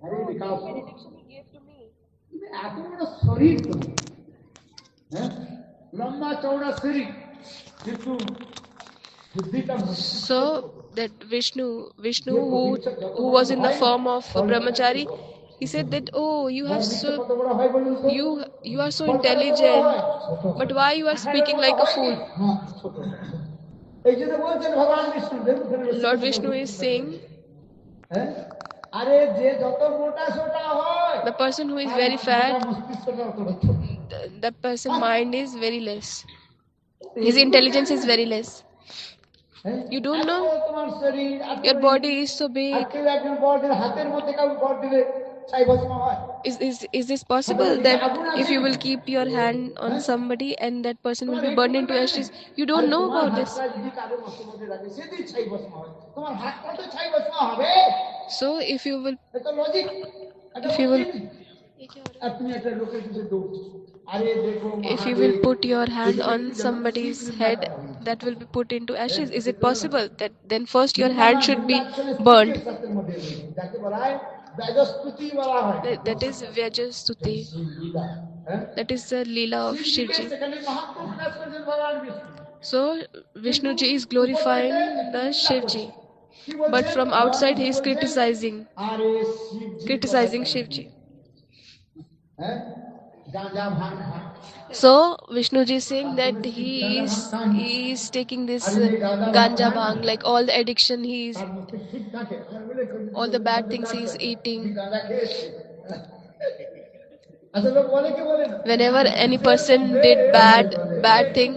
अरे विकास এত বড় শরীর তো হ্যাঁ লম্বা চওড়া শরীর কিন্তু বুদ্ধিটা So that Vishnu who was in the form of Brahmachari, he said that, oh, you are so intelligent, but why you are speaking like a fool? এই জন্য বলছেন ভগবান Vishnu Lord Vishnu is saying, হ্যাঁ আরে যে যত মোটা সোটা হয় the person who is very fat, that person mind is very less, his intelligence is very less. You don't know, your body is so big. Is this possible that if you will keep your hand on somebody and that person will be burned into ashes? You don't know about this. So if you will put your hand on somebody's head that will be put into ashes, is it possible that then first your hand should be burned? That is Vyajastuti. That is the Leela of Shivji. So Vishnuji is glorifying the Shivji, but from outside he is criticizing Shivji. So Vishnuji is saying that he is taking this ganja bhang, like all the addiction all the bad things he is eating. Whenever any person did bad thing,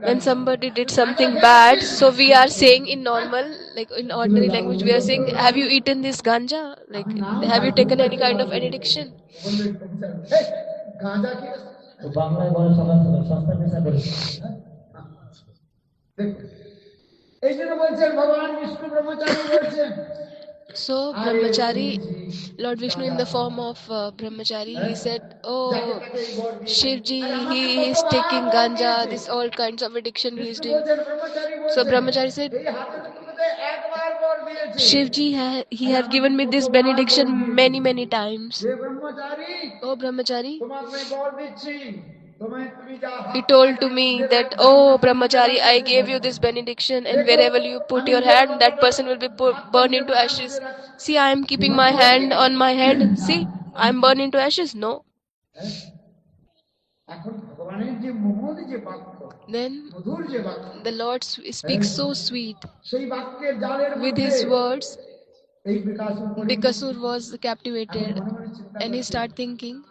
when somebody did something bad, so we are saying in normal, like in ordinary language, we are saying, have you eaten this ganja? Like, have you taken any kind of an addiction? So Brahmachari, Lord Vishnu in the form of Brahmachari, he said, oh, Shivji, he is taking ganja, this all kinds of addiction he is doing. So Brahmachari said, Shivji, he have given me this benediction many times. Oh Brahmachari, he told to me that, oh Brahmachari, I gave you this benediction, and wherever you put your hand, that person will be burned into ashes. See, I am keeping my hand on my head. See, I am burned into ashes. No. Then the Lord speaks so sweet. With his words, Bikasur was captivated, and he started thinking,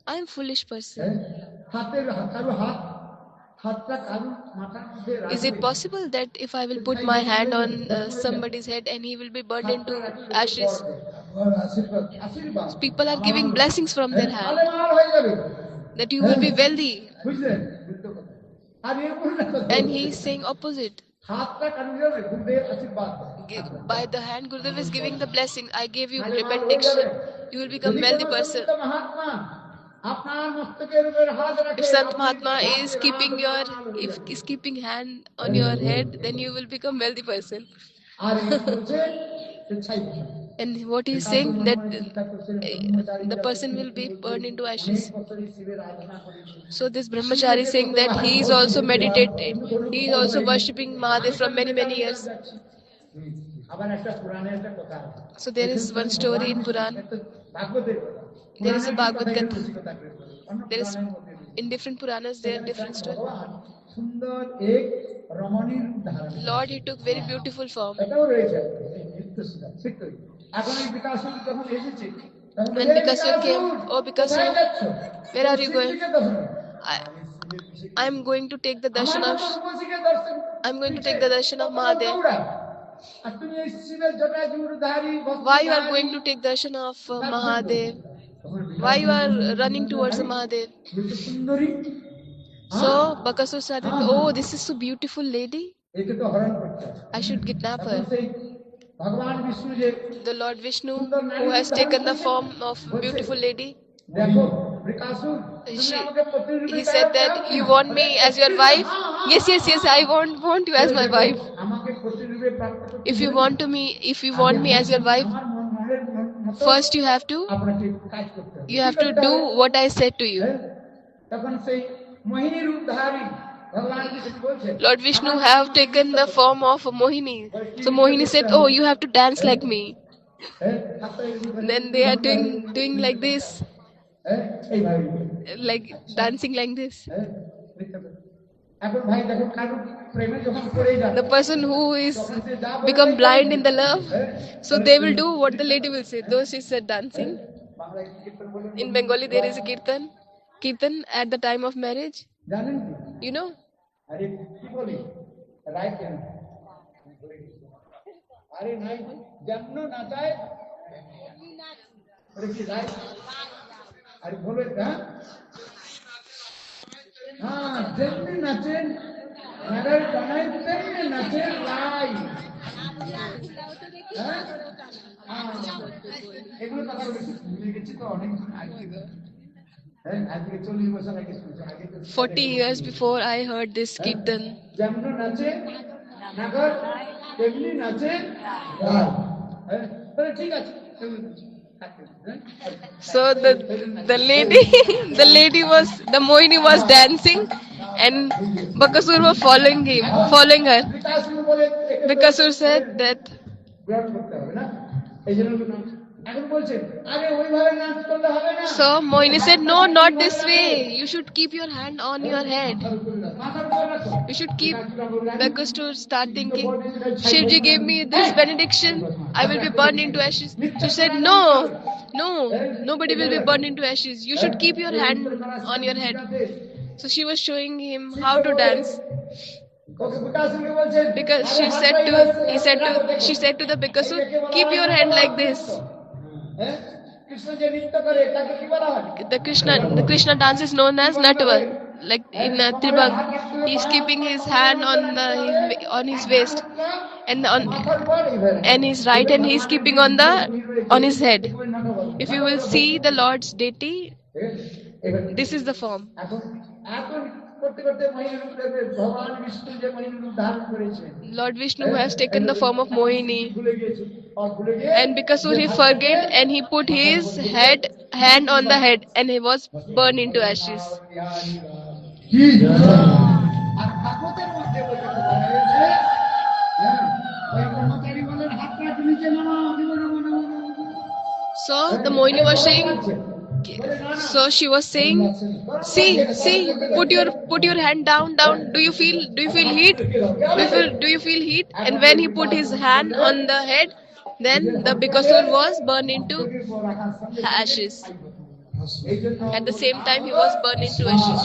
I am foolish person. Is it possible that if I will put my hand on somebody's head and he will be burned into ashes? People are giving blessings from their hand, that you will be wealthy. And he is saying opposite. By the hand, Gurudev is giving the blessing. I gave you benediction. You will become wealthy person. If Sant Mahatma is keeping hand on your head, then you will become wealthy person. And what he is saying, that the person will be burned into ashes. So this Brahmachari is saying that he is also meditating, he is also worshipping Mahadev from many years. So there is one story in Puran. There is a Bhagavad Gita. There is, in different Puranas, there are different stories. Lord, he took very beautiful form. When Bikasur came, oh Bikasur, where are you going? I am going to take the darshan of Mahadev. Why you are going to take darshan of Mahadev? Why you are running towards Mahadev? So Bakasur started, oh, this is so beautiful lady, I should kidnap her. The Lord Vishnu, who has taken the form of a beautiful lady, বৃকাসুর, তুমি She, আমাকে প্রতিরূপে he চাও, said চাও that কি? you want me as your wife. হ্যাঁ, হ্যাঁ, Yes, হ্যাঁ, yes, yes. হ্যাঁ। I want you as my দেখো, wife. আমাকে প্রতিরূপে প্রাপ্ত করতে If you হলে want to me, if you আগে want me as your wife, আমার মনের মতো first you have to কাজ করতে হবে। you কি have to করতে do হবে? what I said to you. হ্যাঁ? তখন সেই মোহিনী রূপধারী ভগবান কৃষ্ণ বলছেন, Lord Vishnu have taken the form of Mohini. So Mohini said, "Oh, you have to dance like me." হ্যাঁ? হাতে এইভাবে Then they are doing like this, হ্যাঁ? এইভাবে। like dancing like this. হ্যাঁ? দেখতে পাবে। এখন ভাই দেখো, কারো প্রেমে যখন পড়ে যায়, The person who is তখন সে যা বলে become তাই blind করে। in the love, হ্যাঁ? so they will do what the lady will say. Though she said dancing. বাংলায় কি কীর্তন বলে? In Bengali there is a kirtan at the time of marriage. জানেন কি? You know, আরে কি বলি? রাইট কেন? আরে নাই, যেমন নাচায় আরে কি রাইট? আরে বলে হ্যাঁ? হ্যাঁ, যেমনি নাচেন নারায় বানায় তেমনি নাচেন রাই। হ্যাঁ? হ্যাঁ, এগুলো কথা বলেছি, ভুলে গেছি তো অনেকদিন আগে। হ্যাঁ, আজকে 40 বছর আগে শুনছি, আগে তো 40 years before I heard this kirtan. যেমন নাচে নাগর তেমনি নাচে রাই। হ্যাঁ, বলে ঠিক আছে, তুমি থাকবে, হ্যাঁ? So the lady the Mohini was dancing, and Bakasur was following her. বিকাশগুলো বলে একে Bakasur said that. গ্রহণ করতে হবে না, এই জন্য তো নাচ। এখন বলছেন আরে ওইভাবে নাচ করলে হবে না। So Mohini said, "No, not this way. You should keep your hand on your head. মাথার উপর রাখো। You should keep." Bakasur start thinking, Shivji gave me this benediction. I will be burned into ashes. She said, "No, no, nobody will be burned into ashes. You should keep your hand on your head." So she was showing him how to dance. ওকে বিকাশগুলো বলছেন Because she said to the Bakasur, "Keep your hand like this." হ্যাঁ, কৃষ্ণ যে নৃত্য করে তাকে কি বলা হয়? The Krishna dance is known as Natval. Like in Tribhag, he's keeping his hand on his waist, and মাথার উপর এইভাবে। and his right hand he's keeping on his head. If you will see the Lord's deity, এইভাবে। this is the form. এখন এখন করতে করতে মহিনী রূপ দেবে ভগবান বিষ্ণু যে মহিনী রূপ ধারণ করেছে, Lord Vishnu has taken the form of Mohini, ভুলে গিয়েছে, ভুলে গিয়ে and Bakasur he forget, and he put his hand on the head, and he was burned into ashes. কি আর ভাগবতের মধ্যে বলতে বলা হয়েছে, হ্যাঁ, ওই ব্রহ্মচারী বলেন হাত রাখ নিচে নামাও, দিব নমো নমো নমো। So the Mohini was saying, so she was saying, see, put your hand down. Do you feel heat? Do you feel heat? And when he put his hand on the head, then the Bakasur was burned into ashes. At the same time, he was burned into ashes.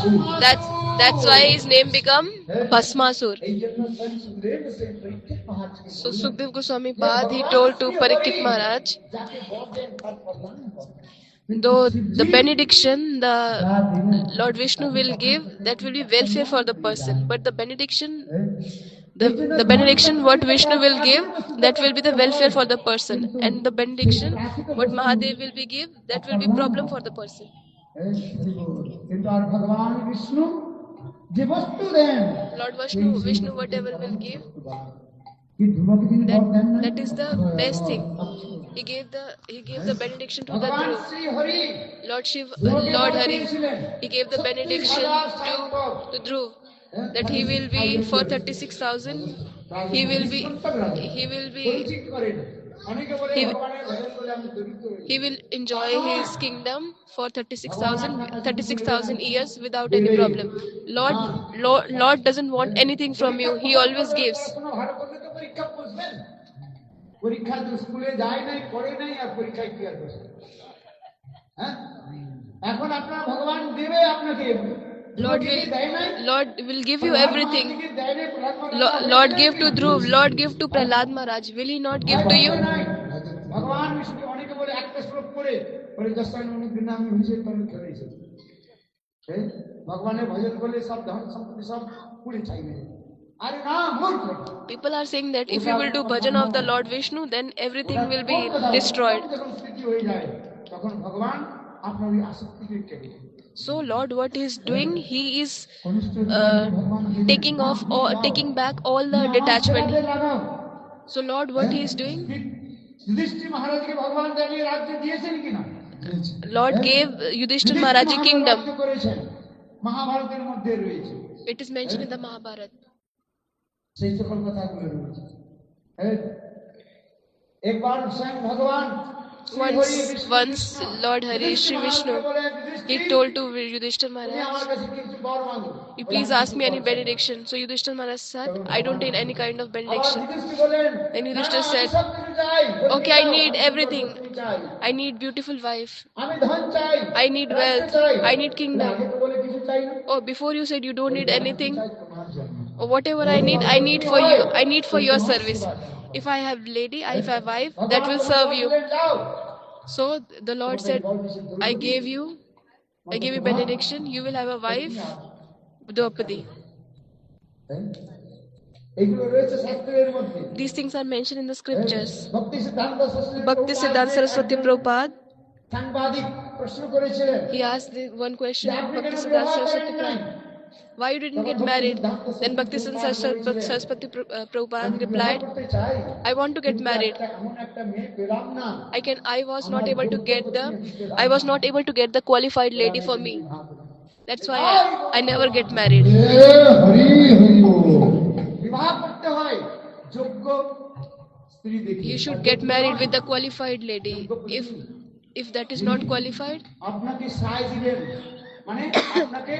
That's why his name become Bhasmasur. এই জন্য সুখদেব সে পরীক্ষিত মহারাজকে So Sukhdev Goswami Pad he told to Parikshit Maharaj, যাকে বলবেন তার কল্যাণ হবে। though the benediction the Lord Vishnu will give, that will be welfare for the person, but the benediction what Vishnu will give, that will be the welfare for the person, and the benediction what Mahadev will be give, that will be problem for the person. কিন্তু আর ভগবান বিষ্ণু যে বস্তু দেন, Lord Vishnu whatever will give, কি ধুমকে তিনি বল দেন না, that is the best thing. He gave the benediction to the ভগবান Dhruv. Shri Hari Lord Hari, he gave the benediction to Dhruv, that he will be for 36,000. He will be পরিচিত করেন। অনেকে বলে he- ভগবানের ভজন করে আমি দরিদ্র হই। he will enjoy his kingdom for 36,000 years without any problem. Lord doesn't want anything from you. He always gives. কোনো ভালো করলে তো পরীক্ষা বসবেন, পরীক্ষা তো স্কুলে যায় নাই, পড়ে নাই, আর পরীক্ষায় কি আর বসবে? হ্যাঁ, এখন আপনার ভগবান দেবে আপনাকে। Lord will give you everything. Lord gave to Dhruv, Lord gave to Prahlad Maharaj. Will he not give to you? ভগবান বিষ্ণু অনেকে বলে একটা শ্লোক পড়ে বলে 10 টাকা অনেক দিন আমি হয়েছে তবে খেলেছে। ভগবানের ভজন করলে সব ধন সম্পত্তি সব পুড়ে চাইবে। আরে না, মূর্খ। People are saying that if you will do bhajan of the Lord Vishnu, then everything will be destroyed. যখন স্থিতি হয়ে যায় তখন ভগবান আপনার ওই আসক্তিকে কেড়ে নেয়। So Lord, what he is doing, he is কনিষ্ঠ taking back all the আমার detachment. সেবাতে লাগাও। So Lord, what he is doing, Yudhishthir মহারাজকে ভগবান দেবী রাজ্য দিয়েছেন কিনা? Lord gave Yudhishthir Maharaj a kingdom. রাজ্য করেছেন, মহাভারতের মধ্যে রয়েছে, It is mentioned in the Mahabharata. সেই সকল কথাগুলো রয়েছে। একবার স্বয়ং ভগবান Once Lord Hari, Shri Vishnu, he told to Yudhishthir তুমি আমার Maharaj, কাছে কিছু বর মাগো। you please ask me any benediction. So Yudhishthir Maharaj said, I don't need any kind of আবার benediction. যুধিষ্ঠির বললেন, Then "না, Yudhishthir আমি said, সব কিছু চাই, বলতে okay, I চাও, need আমি everything. সব চাই। I need beautiful wife. আমি ধন চাই, I need রাজ্য wealth. চাই। I need kingdom. আগে তো বলে কিছু চাই না। Oh, before you said you don't need anything. চাই তোমার জন্য। Or whatever I need for you. I need for your service. If I have lady, if I have wife, that will serve you. ভগবান যাও। So the Lord said, I gave you benediction. You will have a wife, Draupadi. এগুলো রয়েছে শাস্ত্রের মধ্যে। These things are mentioned in the scriptures. ভক্তি সিদ্ধান্ত Saraswati Bhakti Siddhanta Saraswati Prabhupada, সাংবাদিক প্রশ্ন করেছিলেন, he asked one question যে to আপনি Bhakti কেন Siddhanta বিবাহ Saraswati করেন নাই? Prabhupada. Why you didn't get married? Then Bhakti Siddhanta Saraswati Prabhupada আমি বিবাহ replied, করতে চাই, I want to get কিন্তু married. এমন একটা মেয়ে পেলাম না। I was not able to get the qualified lady for me. That's why I never get married. Hari Hari বল। বিবাহ করতে হয় যোগ্য স্ত্রী দেখে। You should get married with the qualified lady. If that is not qualified, আপনাকে সাহায্য দিবেন, মানে আপনাকে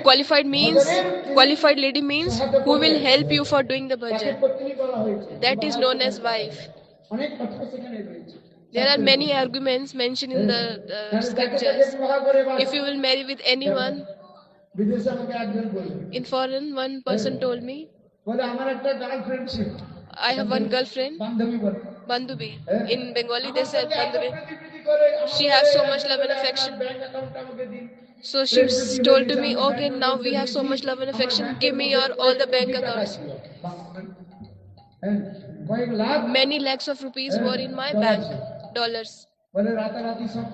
qualified lady means who will help you for doing the তাকে bhajan. পত্নী বলা হয়েছে। That is known as wife. অনেক কথা সেখানে রয়েছে। There are many arguments mentioned in the যাকে scriptures. বিবাহ করে বা If you will marry with anyone, বিদেশে আমাকে একজন বললেন, in foreign, one person told me, বলে আমার একটা গার্লফ্রেন্ড ছিল, I have one girlfriend, বান্ধবী বলে, Bandhubi. In Bengali they said Bandhubi. প্রীতি করে, She has so much love and affection. Bank account আমাকে দিন। So she told to me, okay, now we have so much love and affection. Give me your all the bank accounts. কয়েক lakh Many lakhs of rupees were in my bank, dollars. বলে রাতারাতি সব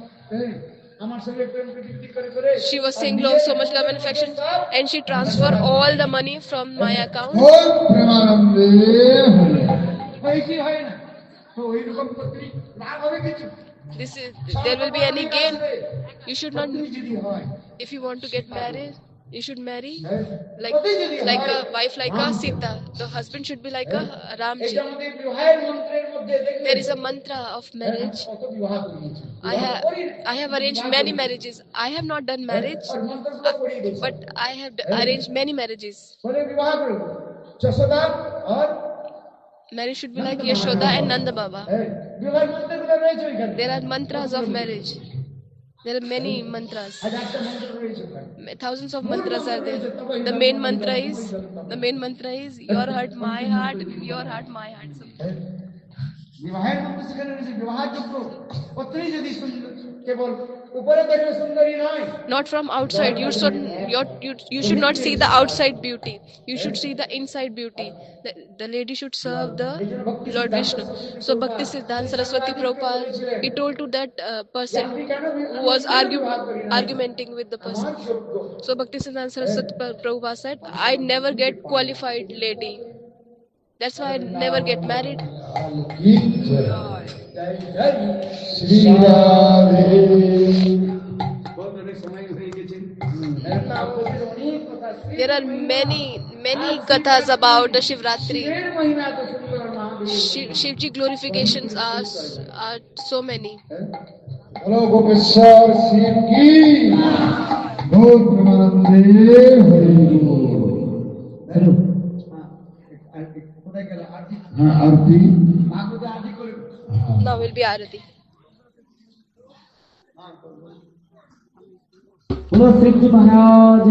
আমার সঙ্গে প্রেম প্রীতি করে করে She was saying so much love and affection, and she transferred all the money from my account. প্রেমানন্দে হয় কি হয় না, তো এইরকম পত্নী লাভ হবে কিছু? There will be any gain. You should not. পত্নী যদি হয়, If you want to get married, you should marry পত্নী যদি like হয়, a wife like a Sita. The husband should be like a এটা Ramji. আমাদের বিবাহের মন্ত্রের মধ্যে দেখলে There is a mantra of marriage. কত বিবাহ করিয়েছে। I have arranged many marriages. I have not done marriage, আর মন্ত্রগুলো পড়িয়ে দিয়েছে। but I have arranged many marriages. বলে বিবাহ করব যশোদা আর Marriage should be like Yashoda and Nanda Baba. বিবাহের মন্ত্রগুলো রয়েছে ওইখানে। There are mantras of marriage. There are many mantras. হাজারটা মন্ত্র রয়েছে ওখানে। Thousands of mantras are there. The main mantra is your heart, my heart, your heart, my heart. বিবাহের মন্ত্র সেখানে রয়েছে। বিবাহযোগ্য পত্নী যদি সুন্দর, কেবল উপরে দেখলে সুন্দরী নয়, Not from outside. You should not see the outside beauty. You should see the inside beauty. The lady should serve the Lord Vishnu. So Bhakti Siddhanta Saraswati Prabhupada, he told to that person who was argumenting with the person. So Bhakti Siddhanta Saraswati Prabhupada said, I never get qualified lady. That's why I never get married. Shri Radhe. There are many kathas about the Shivratri. Shivji glorifications are so many. बोलो गोपेश्वर शिव की गौर प्रेमानंदे हरि बोल। Hello কোথায় গেল আরতি? হ্যাঁ আরতি মাগুদে আরতি করে। Now will be Arati. बोलो श्री जी महाराज